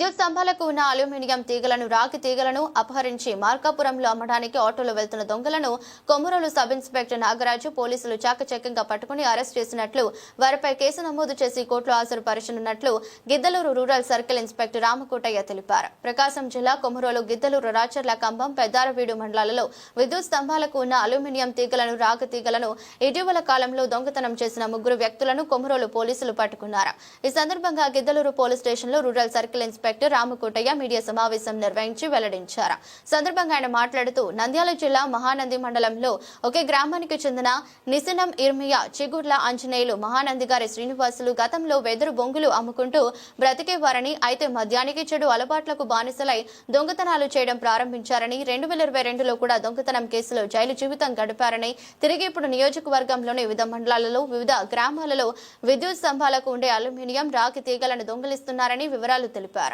విద్యుత్ స్తంభాలకు ఉన్న అల్యూమినియం తీగలను రాగి తీగలను అపహరించి మార్కాపురంలో అమ్మడానికి ఆటోలో వెళ్తున్న దొంగలను కొమరోలు సబ్ ఇన్స్పెక్టర్ నాగరాజు పోలీసులు చాకచక్యంగా పట్టుకుని అరెస్ట్ చేసినట్లు వారిపై కేసు నమోదు చేసి కోర్టులో హాజరుపరచనున్నట్లు Giddalur rural circle inspector Ramakotaiah తెలిపారు. ప్రకాశం జిల్లా కొమరోలు గిద్దలూరు రాచర్ల కంబం పెద్దారవీడు మండలాలలో విద్యుత్ స్తంభాలకు ఉన్న అల్యూమినియం తీగలను రాగి తీగలను ఇటీవల కాలంలో దొంగతనం చేసిన ముగ్గురు వ్యక్తులను కొమరోలు పోలీసులు పట్టుకున్నారు. ఈ సందర్భంగా గిద్దలూరు పోలీస్ స్టేషన్లో rural circle inspector Ramakotaiah media సమావేశం నిర్వహించి వెల్లడించారు. సందర్భంగా ఆయన మాట్లాడుతూ నంద్యాల జిల్లా మహానంది మండలంలో ఒకే గ్రామానికి చెందిన నిసినం ఇర్మియా చిగుర్ల ఆంజనేయులు మహానంది గారి శ్రీనివాసులు గతంలో వెదురు బొంగులు అమ్ముకుంటూ బ్రతికేవారని, అయితే మద్యానికి చెడు అలవాట్లకు బానిసలై దొంగతనాలు చేయడం ప్రారంభించారని, 2022లో కూడా దొంగతనం కేసులో జైలు జీవితం గడిపారని, తిరిగి ఇప్పుడు నియోజకవర్గంలోని వివిధ మండలాలలో వివిధ గ్రామాలలో విద్యుత్ స్తంభాలకు ఉండే అల్యూమినియం రాగి తీగలను దొంగిలిస్తున్నారని వివరాలు తెలిపారు.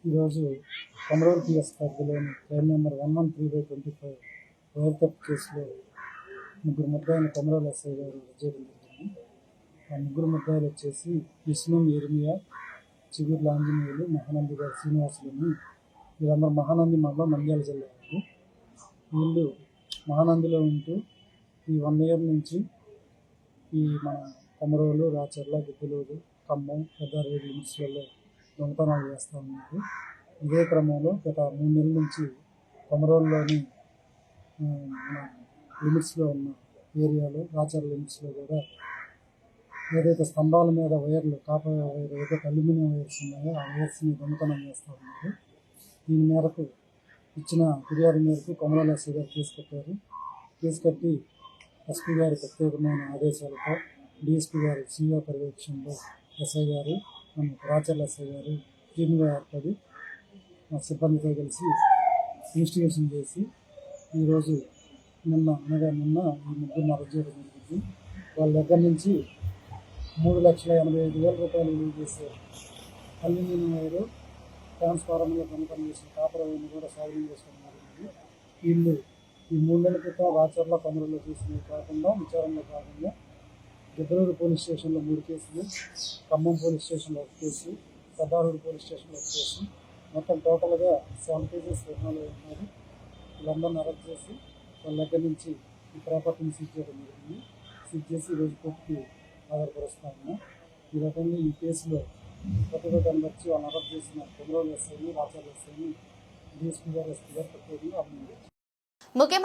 ఈరోజు కొమరోలు పిఎస్ పరిధిలోని క్రైమ్ నెంబర్ 113/25 వైర్ థెఫ్ట్ కేసులో ముగ్గురు ముద్దాయిలు కొమరోలు ఎస్ఐ గారు అరెస్ట్ చేయడం జరిగింది. ఆ ముగ్గురు ముద్దాయిలు వచ్చేసి నిసినం ఇర్మియా చిగుర్ల ఆంజనేయులు మహానంది గారి శ్రీనివాసులని, వీళ్ళందరూ మహానంది మండలం నంద్యాల జిల్లా వాళ్ళు. వీళ్ళు మహానందిలో ఉంటూ ఈ 1 year నుంచి ఈ మన కొమరోలు, రాచర్ల, గిద్దలూరు, ఖమ్మం, పెద్దారవీడు లిమిట్స్లలో దొంగతనాలు చేస్తూ ఉన్నారు. ఇదే క్రమంలో గత 3 నెలల నుంచి కొమరోలులోని మన లిమిట్స్లో ఉన్న ఏరియాలో రాచర్ల లిమిట్స్లో కూడా ఏదైతే స్తంభాల మీద వైర్లు కాపర్ వైర్ ఏదైతే అల్యూమినియం వైర్స్ ఉన్నాయో ఆ వైర్స్ని దొంగతనం చేస్తూ ఉన్నారు. దీని మేరకు ఇచ్చిన ఫిర్యాదు మేరకు కొమరోలు ఎస్ఐ గారు కేసు కట్టారు. కేసు కట్టి ఎస్పీ గారి ప్రత్యేకమైన ఆదేశాలతో డిఎస్పీ గారి సీఓ పర్యవేక్షణలో ఎస్ఐ గారు రాచర్ల ఎస్ఐ గారు టీమ్గా ఏర్పడి సిబ్బందితో కలిసి ఇన్వెస్టిగేషన్ చేసి ఈరోజు నిన్న ఈ ముగ్గురిని అరెస్ట్ చేయడం జరిగింది. వాళ్ళ దగ్గర నుంచి 3,85,000 రూపాయలు విలువ చేసే అల్యూమినియం వైరు, ట్రాన్స్ఫార్మర్లో దొంగతనం చేసిన కాపర్ వైర్ని కూడా స్వాధీనం చేసుకోవడం జరిగింది. వీళ్ళు ఈ 3 నెలల క్రితం రాచర్ల కొమరోలు చేసినవి కాకుండా విచారణలో భాగంగా గిద్దలూరు పోలీస్ స్టేషన్లో 3 కేసులు, ఖమ్మం పోలీస్ స్టేషన్లో 1 కేసు, పెద్దారవీడు పోలీస్ స్టేషన్లో 1 కేసు, మొత్తం టోటల్గా 7 కేసెస్ ఇన్వాల్వ్ ఉన్నారు. వీళ్ళందరినీ అరెస్ట్ చేసి వాళ్ళ దగ్గర నుంచి ఈ ప్రాపర్టీని సీజ్ చేయడం జరిగింది. సీజ్ చేసి ఈరోజు కోర్టుకి ఆధారపరుస్తా ఉన్నాం. ఈ రకంగా ఈ కేసులో ప్రతిభటాన్ని వచ్చి వాళ్ళని అరెస్ట్ చేసిన కొమరోలు ఎస్ఐని, రాచర్ల ఎస్ఐని డిఎస్పీ గారు, ఎస్పీ గారు ప్రత్యేకంగా అభినందించారు.